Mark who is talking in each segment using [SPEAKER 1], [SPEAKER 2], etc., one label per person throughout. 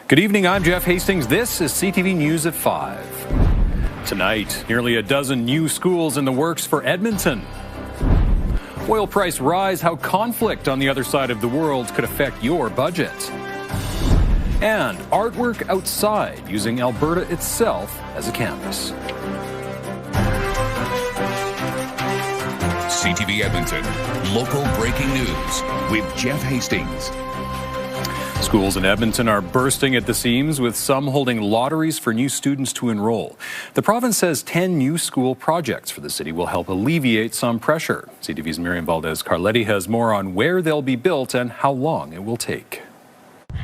[SPEAKER 1] Good evening, I'm Jeff Hastings. This is CTV News at 5. Tonight, nearly a dozen new schools in the works for Edmonton. Oil price rise, how conflict on the other side of the world could affect your budget. And artwork outside using Alberta itself as a canvas.
[SPEAKER 2] CTV Edmonton, local breaking news with Jeff Hastings.
[SPEAKER 1] Schools in Edmonton are bursting at the seams, with some holding lotteries for new students to enroll. The province says 10 new school projects for the city will help alleviate some pressure. CTV's Miriam Valdez-Carletti has more on where they'll be built and how long it will take.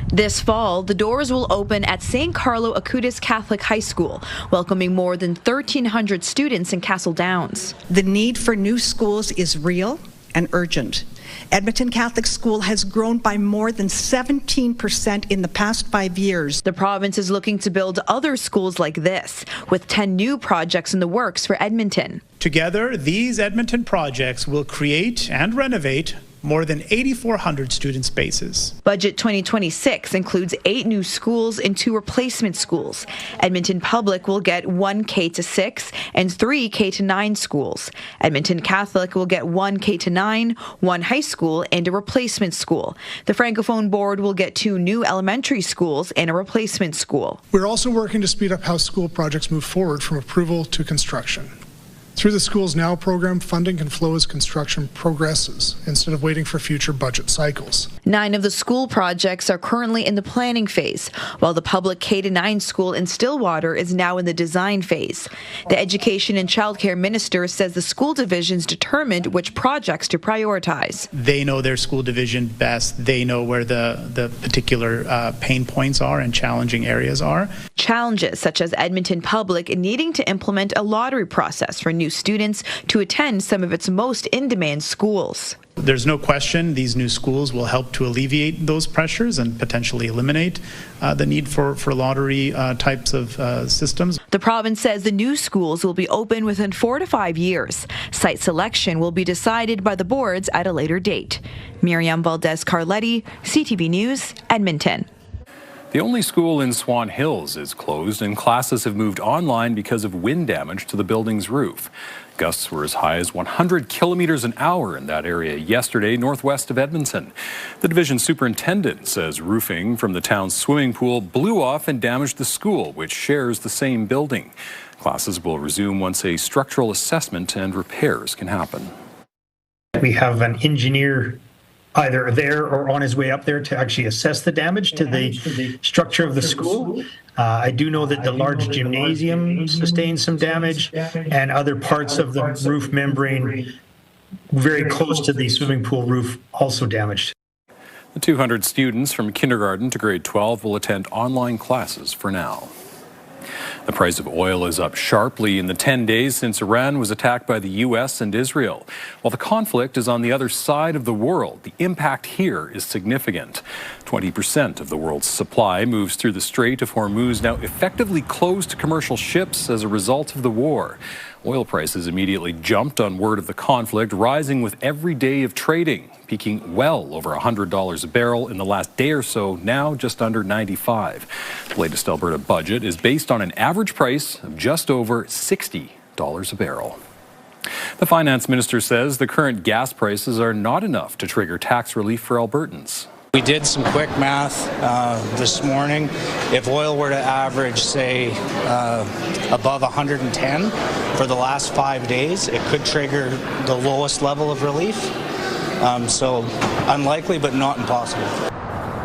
[SPEAKER 3] This fall, the doors will open at St. Carlo Acutis Catholic High School, welcoming more than 1,300 students in Castle Downs.
[SPEAKER 4] The need for new schools is real and urgent. Edmonton Catholic School has grown by more than 17% in the past 5 years.
[SPEAKER 3] The province is looking to build other schools like this, with 10 new projects in the works for Edmonton.
[SPEAKER 5] Together, these Edmonton projects will create and renovate more than 8,400 student spaces.
[SPEAKER 3] Budget 2026 includes 8 new schools and 2 replacement schools. Edmonton Public will get 1 K-6 and 3 K-9 schools. Edmonton Catholic will get 1 K-9, 1 high school, and a replacement school. The Francophonie board will get 2 new elementary schools and a replacement school.
[SPEAKER 6] We're also working to speed up how school projects move forward from approval to construction. Through the Schools Now program, funding can flow as construction progresses instead of waiting for future budget cycles.
[SPEAKER 3] 9 of the school projects are currently in the planning phase, while the public K-9 school in Stillwater is now in the design phase. The Education and Childcare Minister says the school divisions determined which projects to prioritize.
[SPEAKER 5] They know their school division best. They know where the particular pain points are and challenging areas are.
[SPEAKER 3] Challenges such as Edmonton Public needing to implement a lottery process for new students to attend some of its most in-demand schools.
[SPEAKER 5] There's no question these new schools will help to alleviate those pressures and potentially eliminate the need for lottery types of systems.
[SPEAKER 3] The province says the new schools will be open within 4 to 5 years. Site selection will be decided by the boards at a later date. Miriam Valdez-Carletti, CTV News, Edmonton.
[SPEAKER 1] The only school in Swan Hills is closed, and classes have moved online because of wind damage to the building's roof. Gusts were as high as 100 kilometers an hour in that area yesterday, northwest of Edmonton. The division superintendent says roofing from the town's swimming pool blew off and damaged the school, which shares the same building. Classes will resume once a structural assessment and repairs can happen.
[SPEAKER 7] We have an engineer either there or on his way up there to actually assess the damage to the structure of the school. I do know that the large gymnasium sustained some damage, and other parts of the roof membrane very close to the swimming pool roof also damaged.
[SPEAKER 1] The 200 students from kindergarten to grade 12 will attend online classes for now. The price of oil is up sharply in the 10 days since Iran was attacked by the U.S. and Israel. While the conflict is on the other side of the world, the impact here is significant. 20% of the world's supply moves through the Strait of Hormuz, now effectively closed to commercial ships as a result of the war. Oil prices immediately jumped on word of the conflict, rising with every day of trading, peaking well over $100 a barrel in the last day or so, now just under $95. The latest Alberta budget is based on an average price of just over $60 a barrel. The finance minister says the current gas prices are not enough to trigger tax relief for Albertans.
[SPEAKER 8] We did some quick math this morning. If oil were to average, say, above 110 for the last 5 days, it could trigger the lowest level of relief. So unlikely, but not impossible.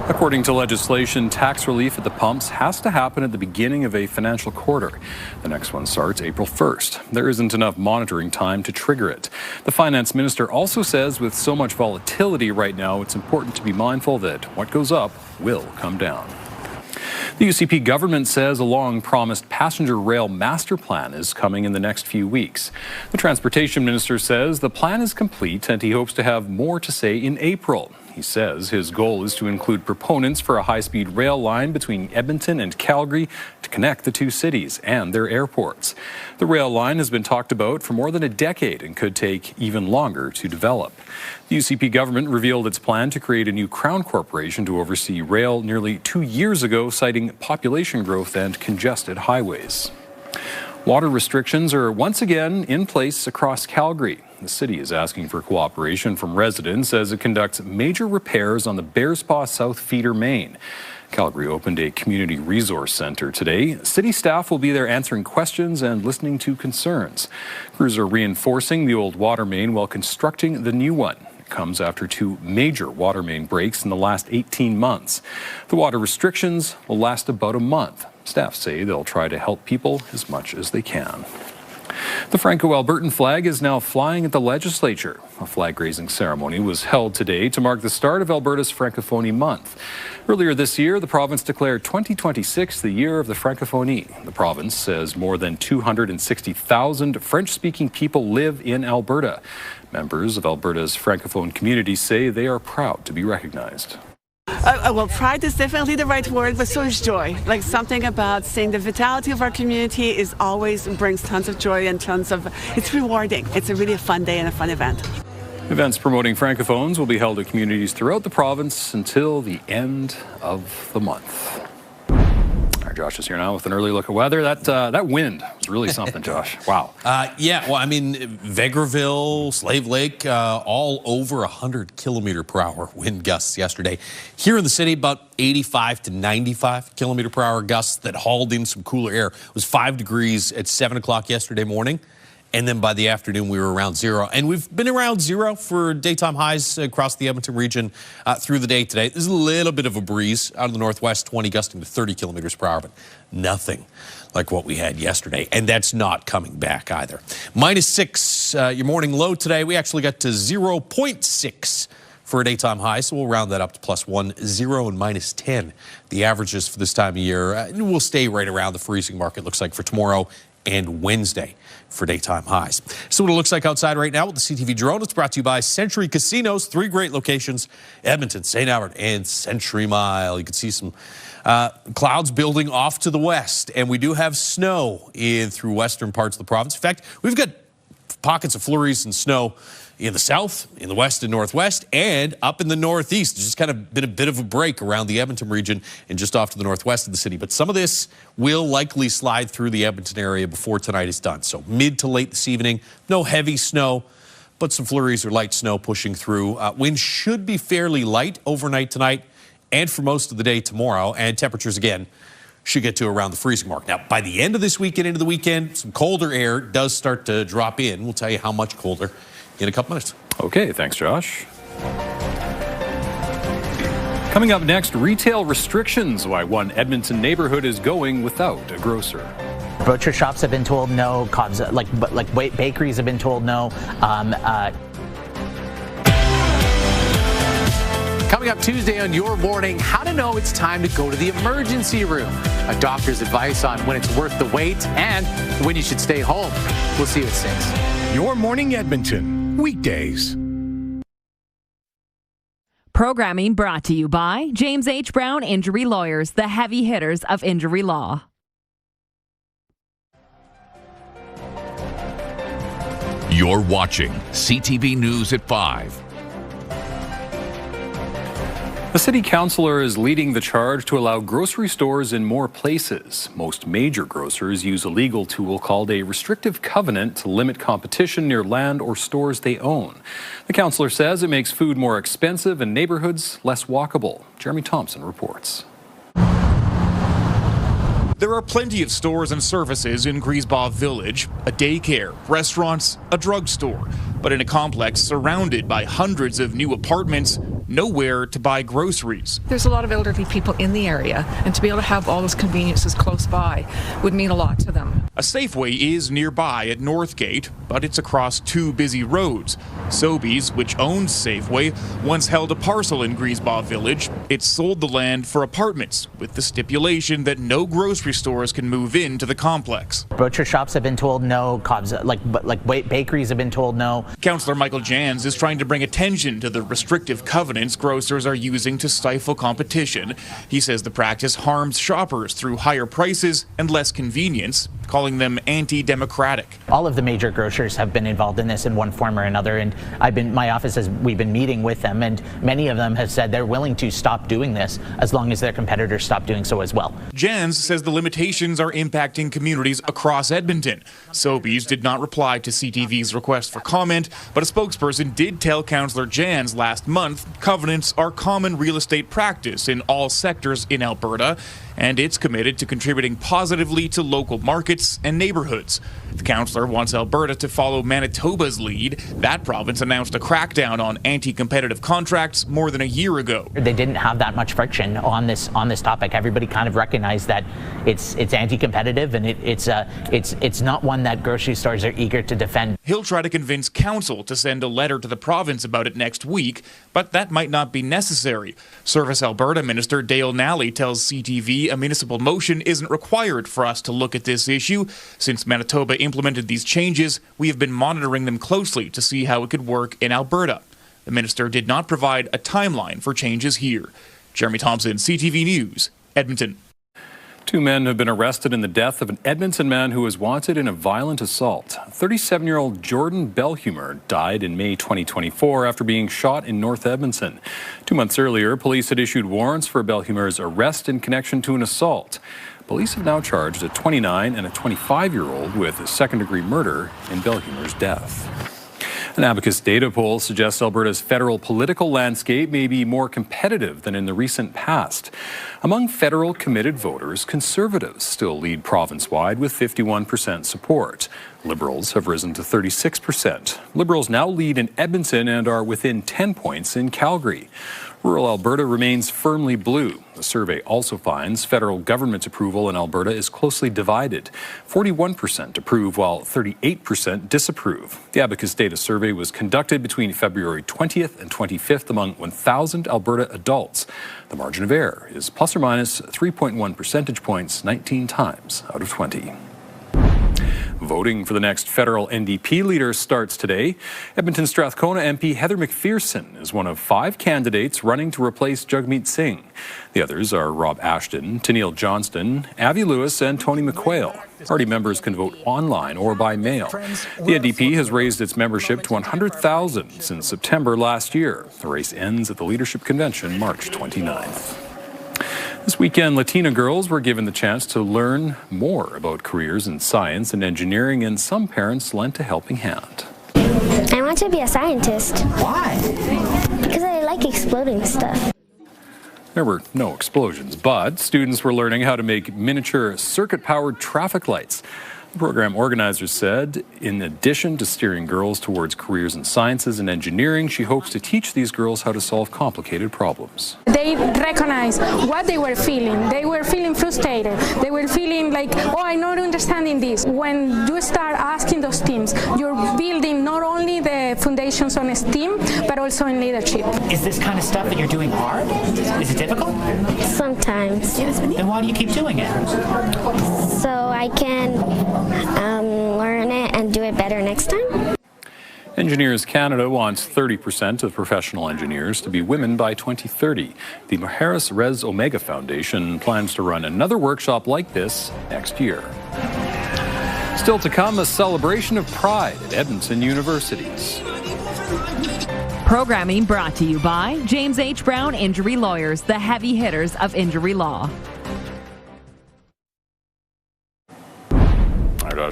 [SPEAKER 1] According to legislation, tax relief at the pumps has to happen at the beginning of a financial quarter. The next one starts April 1st. There isn't enough monitoring time to trigger it. The finance minister also says with so much volatility right now, it's important to be mindful that what goes up will come down. The UCP government says a long-promised passenger rail master plan is coming in the next few weeks. The transportation minister says the plan is complete and he hopes to have more to say in April. He says his goal is to include proponents for a high-speed rail line between Edmonton and Calgary to connect the two cities and their airports. The rail line has been talked about for more than a decade and could take even longer to develop. The UCP government revealed its plan to create a new Crown Corporation to oversee rail nearly 2 years ago, citing population growth and congested highways. Water restrictions are once again in place across Calgary. The city is asking for cooperation from residents as it conducts major repairs on the Bearspaw South Feeder main. Calgary opened a community resource center today. City staff will be there answering questions and listening to concerns. Crews are reinforcing the old water main while constructing the new one. It comes after 2 major water main breaks in the last 18 months. The water restrictions will last about a month. Staff say they'll try to help people as much as they can. The Franco-Albertan flag is now flying at the legislature. A flag-raising ceremony was held today to mark the start of Alberta's Francophonie month. Earlier this year, the province declared 2026 the year of the Francophonie. The province says more than 260,000 French-speaking people live in Alberta. Members of Alberta's Francophone community say they are proud to be recognized.
[SPEAKER 9] Well, pride is definitely the right word, but so is joy. Like, something about seeing the vitality of our community is always brings tons of joy and it's rewarding. It's a really fun day and a fun event.
[SPEAKER 1] Events promoting Francophones will be held at communities throughout the province until the end of the month. Josh is here now with an early look at weather. That wind was really something, Josh. Wow.
[SPEAKER 10] Yeah, well, I mean, Vegreville, Slave Lake, all over 100 kilometer per hour wind gusts yesterday. Here in the city, about 85 to 95 kilometer per hour gusts that hauled in some cooler air. It was 5 degrees at 7 o'clock yesterday morning. And then by the afternoon, we were around 0. And we've been around 0 for daytime highs across the Edmonton region through the day today. There's a little bit of a breeze out of the northwest, 20 gusting to 30 kilometers per hour, but nothing like what we had yesterday. And that's not coming back either. -6, your morning low today. We actually got to 0.6 for a daytime high, so we'll round that up to +1, 0, and -10. The averages for this time of year will stay right around the freezing mark, it looks like, for tomorrow and Wednesday for daytime highs. So what it looks like outside right now with the CTV drone. It's brought to you by Century Casinos, 3 great locations, Edmonton, St. Albert, and Century Mile. You can see some clouds building off to the west, and we do have snow through western parts of the province. In fact, we've got pockets of flurries and snow in the south, in the west and northwest, and up in the northeast. There's just kind of been a bit of a break around the Edmonton region and just off to the northwest of the city. But some of this will likely slide through the Edmonton area before tonight is done. So mid to late this evening, no heavy snow, but some flurries or light snow pushing through. Winds should be fairly light overnight tonight and for most of the day tomorrow. And temperatures, again, should get to around the freezing mark. Now, by the end of this weekend into the weekend, some colder air does start to drop in. We'll tell you how much colder in a couple minutes.
[SPEAKER 1] Okay, thanks, Josh. Coming up next, retail restrictions, why one Edmonton neighborhood is going without a grocer.
[SPEAKER 11] Butcher shops have been told no, like bakeries have been told no.
[SPEAKER 12] Coming up Tuesday on Your Morning, how to know it's time to go to the emergency room. A doctor's advice on when it's worth the wait and when you should stay home. We'll see you at 6.
[SPEAKER 2] Your Morning Edmonton, weekdays.
[SPEAKER 13] Programming brought to you by James H. Brown Injury Lawyers, the heavy hitters of injury law.
[SPEAKER 2] You're watching CTV News at 5.
[SPEAKER 1] The city councillor is leading the charge to allow grocery stores in more places. Most major grocers use a legal tool called a restrictive covenant to limit competition near land or stores they own. The councillor says it makes food more expensive and neighborhoods less walkable. Jeremy Thompson reports.
[SPEAKER 14] There are plenty of stores and services in Griesbaugh Village, a daycare, restaurants, a drugstore. But in a complex surrounded by hundreds of new apartments, nowhere to buy groceries.
[SPEAKER 15] There's a lot of elderly people in the area, and to be able to have all those conveniences close by would mean a lot to them.
[SPEAKER 14] A Safeway is nearby at Northgate, but it's across two busy roads. Sobeys, which owns Safeway, once held a parcel in Griesbaugh Village. It sold the land for apartments, with the stipulation that no grocery stores can move into the complex.
[SPEAKER 11] Butcher shops have been told no, bakeries have been told no.
[SPEAKER 14] Councillor Michael Jans is trying to bring attention to the restrictive covenants grocers are using to stifle competition. He says the practice harms shoppers through higher prices and less convenience, calling them anti-democratic.
[SPEAKER 11] All of the major grocers have been involved in this in one form or another, and we've been meeting with them, and many of them have said they're willing to stop doing this as long as their competitors stop doing so as well.
[SPEAKER 14] Jans says the limitations are impacting communities across Edmonton. Sobeys did not reply to CTV's request for comment, but a spokesperson did tell Councillor Jans last month covenants are common real estate practice in all sectors in Alberta, and it's committed to contributing positively to local markets and neighborhoods. The councillor wants Alberta to follow Manitoba's lead. That province announced a crackdown on anti-competitive contracts more than a year ago.
[SPEAKER 11] They didn't have that much friction on this topic. Everybody kind of recognized that it's anti-competitive, and it's not one that grocery stores are eager to defend.
[SPEAKER 14] He'll try to convince council to send a letter to the province about it next week, but that might not be necessary. Service Alberta Minister Dale Nally tells CTV a municipal motion isn't required for us to look at this issue. Since Manitoba implemented these changes, we have been monitoring them closely to see how it could work in Alberta. The minister did not provide a timeline for changes here. Jeremy Thompson, CTV News, Edmonton.
[SPEAKER 1] 2 men have been arrested in the death of an Edmonton man who was wanted in a violent assault. 37-year-old Jordan Belhumer died in May 2024 after being shot in North Edmonton. 2 months earlier, police had issued warrants for Belhumer's arrest in connection to an assault. Police have now charged a 29 and a 25-year-old with second-degree murder in Belhumer's death. An Abacus data poll suggests Alberta's federal political landscape may be more competitive than in the recent past. Among federal committed voters, Conservatives still lead province-wide with 51% support. Liberals have risen to 36%. Liberals now lead in Edmonton and are within 10 points in Calgary. Rural Alberta remains firmly blue. The survey also finds federal government approval in Alberta is closely divided. 41% approve while 38% disapprove. The Abacus data survey was conducted between February 20th and 25th among 1,000 Alberta adults. The margin of error is plus or minus 3.1 percentage points 19 times out of 20. Voting for the next federal NDP leader starts today. Edmonton Strathcona MP Heather McPherson is one of 5 candidates running to replace Jagmeet Singh. The others are Rob Ashton, Tennille Johnston, Avi Lewis, and Tony McQuail. Party members can vote online or by mail. The NDP has raised its membership to 100,000 since September last year. The race ends at the Leadership Convention March 29th. This weekend, Latina girls were given the chance to learn more about careers in science and engineering, and some parents lent a helping hand.
[SPEAKER 15] I want to be a scientist.
[SPEAKER 12] Why?
[SPEAKER 15] Because I like exploding stuff.
[SPEAKER 1] There were no explosions, but students were learning how to make miniature circuit-powered traffic lights. The program organizers said, in addition to steering girls towards careers in sciences and engineering, she hopes to teach these girls how to solve complicated problems.
[SPEAKER 16] They recognize what they were feeling. They were feeling frustrated. They were feeling like, oh, I'm not understanding this. When you start asking those teams, you're building not only the foundations on STEAM, but also in leadership.
[SPEAKER 12] Is this kind of stuff that you're doing hard? Is it difficult?
[SPEAKER 15] Sometimes.
[SPEAKER 12] Then why do you keep doing it?
[SPEAKER 15] So I can learn it and do it better next time.
[SPEAKER 1] Engineers Canada wants 30% of professional engineers to be women by 2030. The Maharis Res Omega Foundation plans to run another workshop like this next year. Still to come, a celebration of pride at Edmonton universities.
[SPEAKER 13] Programming brought to you by James H. Brown Injury Lawyers, the heavy hitters of injury law.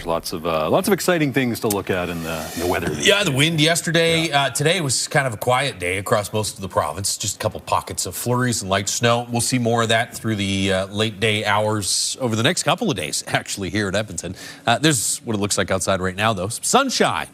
[SPEAKER 1] Lots of exciting things to look at in the weather.
[SPEAKER 10] Yeah, the wind yesterday. Today was kind of a quiet day across most of the province. Just a couple pockets of flurries and light snow. We'll see more of that through the late day hours over the next couple of days, actually, here at Edmonton. There's what it looks like outside right now, though. Some sunshine.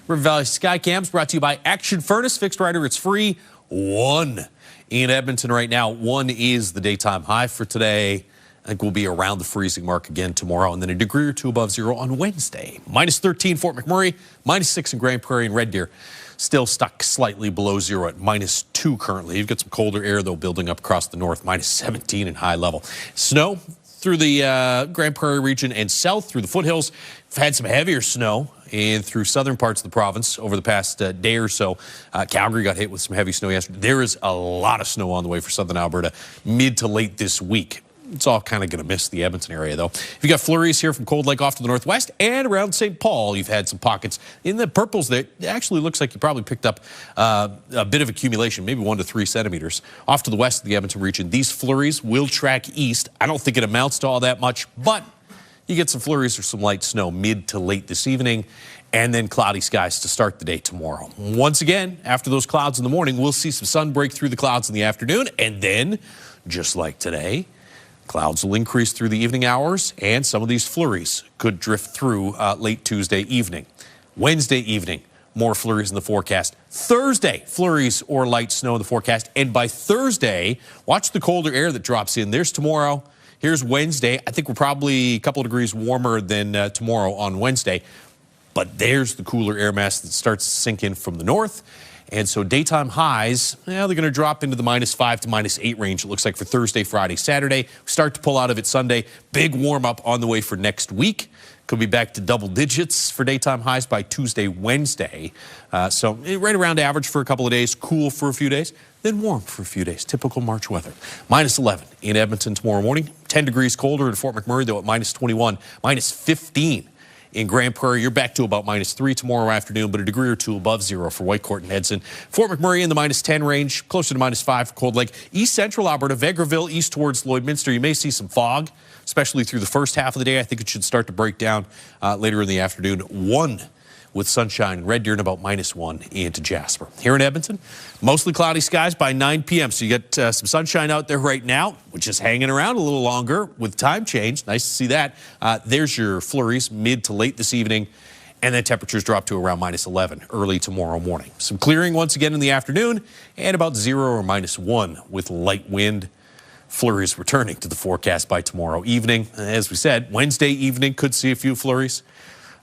[SPEAKER 10] River Valley Sky Cams brought to you by Action Furnace. Fixed rider, it's free. 1 in Edmonton right now. 1 is the daytime high for today. I think we'll be around the freezing mark again tomorrow, and then a degree or two above zero on Wednesday. -13 Fort McMurray, -6 in Grand Prairie and Red Deer. Still stuck slightly below zero at -2 currently. You've got some colder air, though, building up across the north, -17 in high level. Snow through the Grand Prairie region and south through the foothills. We've had some heavier snow and through southern parts of the province over the past day or so. Calgary got hit with some heavy snow yesterday. There is a lot of snow on the way for southern Alberta mid to late this week. It's all kind of going to miss the Edmonton area, though. You've got flurries here from Cold Lake off to the northwest and around St. Paul. You've had some pockets in the purples that actually looks like you probably picked up a bit of accumulation, maybe 1 to 3 centimeters. Off to the west of the Edmonton region, these flurries will track east. I don't think it amounts to all that much, but you get some flurries or some light snow mid to late this evening, and then cloudy skies to start the day tomorrow. Once again, after those clouds in the morning, we'll see some sun break through the clouds in the afternoon, and then, just like today, clouds will increase through the evening hours, and some of these flurries could drift through late Tuesday evening. Wednesday evening, more flurries in the forecast. Thursday, flurries or light snow in the forecast. And by Thursday, watch the colder air that drops in. There's tomorrow. Here's Wednesday. I think we're probably a couple of degrees warmer than tomorrow on Wednesday. But there's the cooler air mass that starts to sink in from the north. And so daytime highs, they're going to drop into the -5 to -8 range, it looks like, for Thursday, Friday, Saturday. We start to pull out of it Sunday. Big warm up on the way for next week. Could be back to double digits for daytime highs by Tuesday, Wednesday. So right around average for a couple of days, cool for a few days, then warm for a few days. Typical March weather. -11 in Edmonton tomorrow morning. 10 degrees colder in Fort McMurray, though, at -21, -15. In Grand Prairie, you're back to about -3 tomorrow afternoon, but a degree or two above zero for Whitecourt and Edson. Fort McMurray in the -10 range, closer to -5 for Cold Lake. East Central Alberta, Vegreville, east towards Lloydminster. You may see some fog, especially through the first half of the day. I think it should start to break down later in the afternoon. 1 with sunshine in Red Deer and about -1 into Jasper. Here in Edmonton, mostly cloudy skies by 9 p.m. So you get some sunshine out there right now, which is hanging around a little longer with time change. Nice to see that. There's your flurries mid to late this evening. And then temperatures drop to around -11 early tomorrow morning. Some clearing once again in the afternoon and about 0 or -1 with light wind. Flurries returning to the forecast by tomorrow evening. As we said, Wednesday evening could see a few flurries.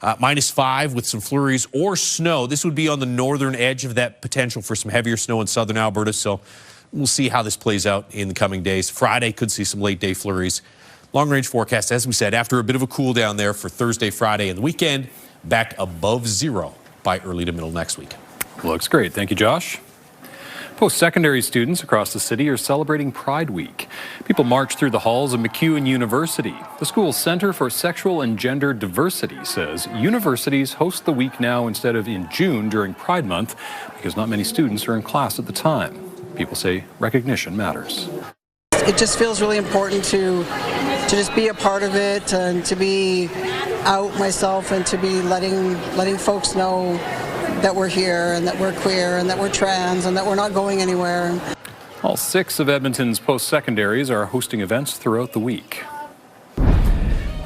[SPEAKER 10] -5 with some flurries or snow. This would be on the northern edge of that potential for some heavier snow in southern Alberta. So we'll see how this plays out in the coming days. Friday could see some late day flurries. Long range forecast, as we said, after a bit of a cool down there for Thursday, Friday, and the weekend, back above zero by early to middle next week.
[SPEAKER 1] Looks great. Thank you, Josh. Post-secondary students across the city are celebrating Pride Week. People marched through the halls of MacEwan University. The school's Center for Sexual and Gender Diversity says universities host the week now instead of in June during Pride Month because not many students are in class at the time. People say recognition matters.
[SPEAKER 17] It just feels really important to just be a part of it and to be out myself and to be letting folks know that we're here and that we're queer and that we're trans and that we're not going anywhere.
[SPEAKER 1] All 6 of Edmonton's post-secondaries are hosting events throughout the week.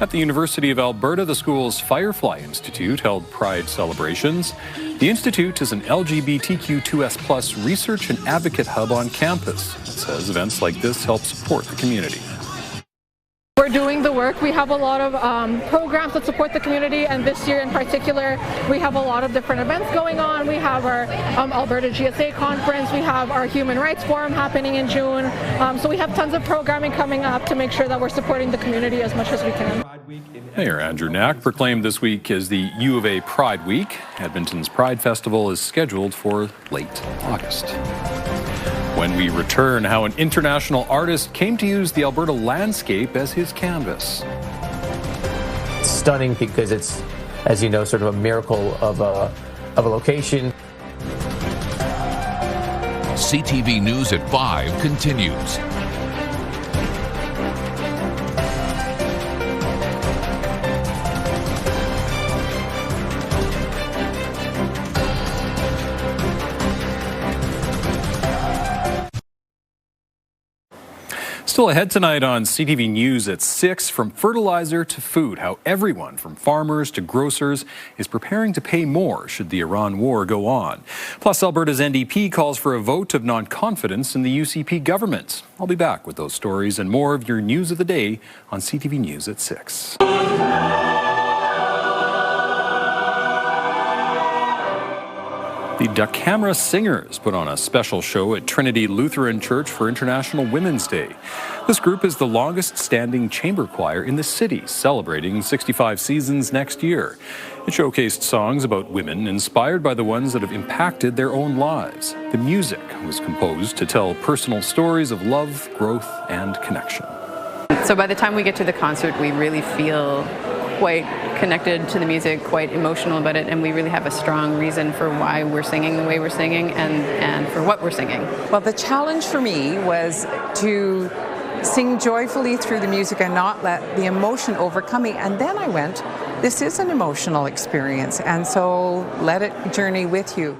[SPEAKER 1] At the University of Alberta, the school's Firefly Institute held Pride celebrations. The Institute is an LGBTQ2S+ research and advocate hub on campus. It says events like this help support the community.
[SPEAKER 18] We're doing the work. We have a lot of programs that support the community, and this year in particular, we have a lot of different events going on. We have our Alberta GSA conference. We have our Human Rights Forum happening in June. So we have tons of programming coming up to make sure that we're supporting the community as much as we can.
[SPEAKER 1] Mayor Andrew Knack proclaimed this week as the U of A Pride Week. Edmonton's Pride Festival is scheduled for late August. When we return, how an international artist came to use the Alberta landscape as his canvas.
[SPEAKER 19] It's stunning because it's, as you know, sort of a miracle of a location.
[SPEAKER 2] CTV News at 5 continues.
[SPEAKER 1] Still ahead tonight on CTV News at 6, from fertilizer to food, how everyone from farmers to grocers is preparing to pay more should the Iran war go on. Plus, Alberta's NDP calls for a vote of non-confidence in the UCP government. I'll be back with those stories and more of your news of the day on CTV News at 6. The Dacamera Singers put on a special show at Trinity Lutheran Church for International Women's Day. This group is the longest-standing chamber choir in the city, celebrating 65 seasons next year. It showcased songs about women inspired by the ones that have impacted their own lives. The music was composed to tell personal stories of love, growth, and connection.
[SPEAKER 20] So by the time we get to the concert, we really feel quite connected to the music, quite emotional about it, and we really have a strong reason for why we're singing the way we're singing and for what we're singing.
[SPEAKER 21] Well, the challenge for me was to sing joyfully through the music and not let the emotion overcome me. And then I went, this is an emotional experience, and so let it journey with you.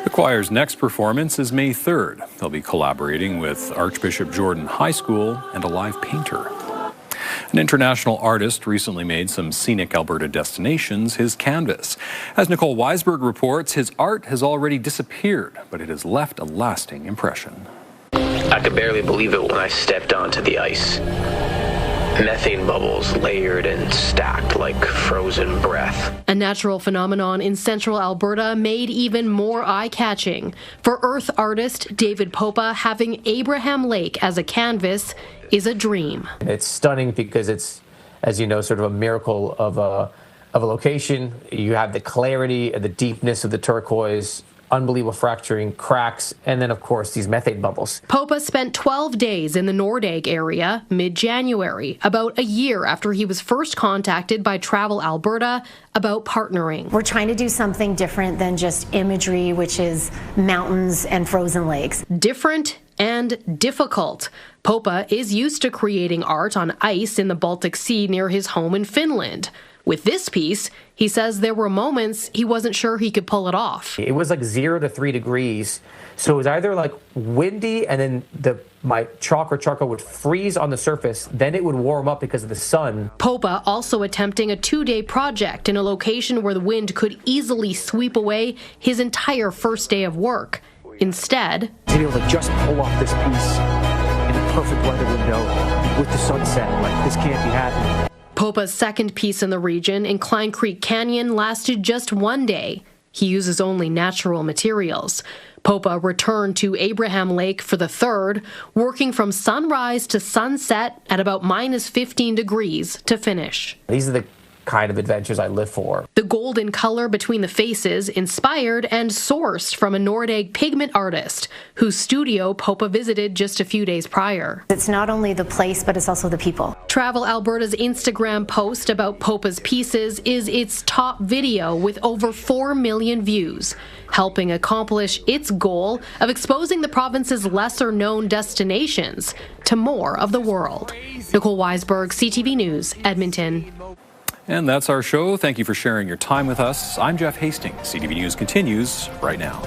[SPEAKER 1] The choir's next performance is May 3rd. They'll be collaborating with Archbishop Jordan High School and a live painter. An international artist recently made some scenic Alberta destinations his canvas. As Nicole Weisberg reports, his art has already disappeared, but it has left a lasting impression.
[SPEAKER 22] I could barely believe it when I stepped onto the ice. Methane bubbles layered and stacked like frozen breath.
[SPEAKER 23] A natural phenomenon in central Alberta made even more eye-catching. For earth artist David Popa, having Abraham Lake as a canvas is a dream.
[SPEAKER 19] It's stunning because it's, as you know, sort of a miracle of a location. You have the clarity, the deepness of the turquoise, unbelievable fracturing, cracks, and then, of course, these methane bubbles.
[SPEAKER 23] Popa spent 12 days in the Nordegg area mid-January, about a year after he was first contacted by Travel Alberta about partnering.
[SPEAKER 24] We're trying to do something different than just imagery, which is mountains and frozen lakes.
[SPEAKER 23] Different and difficult. Popa is used to creating art on ice in the Baltic Sea near his home in Finland. With this piece, he says there were moments he wasn't sure he could pull it off.
[SPEAKER 19] It was like 0 to 3 degrees, so it was either like windy and then my chalk or charcoal would freeze on the surface, then it would warm up because of the sun.
[SPEAKER 23] Popa also attempting a 2-day project in a location where the wind could easily sweep away his entire first day of work. Instead,
[SPEAKER 25] to be able to just pull off this piece in a perfect weather window with the sunset, like this can't be happening.
[SPEAKER 23] Popa's second piece in the region, in Klein Creek Canyon, lasted just 1 day. He uses only natural materials. Popa returned to Abraham Lake for the third, working from sunrise to sunset at about minus 15 degrees to finish.
[SPEAKER 19] These are the kind of adventures I live for.
[SPEAKER 23] The golden color between the faces, inspired and sourced from a Nordegg pigment artist whose studio Popa visited just a few days prior.
[SPEAKER 24] It's not only the place, but it's also the people.
[SPEAKER 23] Travel Alberta's Instagram post about Popa's pieces is its top video with over 4 million views, helping accomplish its goal of exposing the province's lesser-known destinations to more of the world. Nicole Weisberg, CTV News, Edmonton.
[SPEAKER 1] And that's our show. Thank you for sharing your time with us. I'm Jeff Hastings. CTV News continues right now.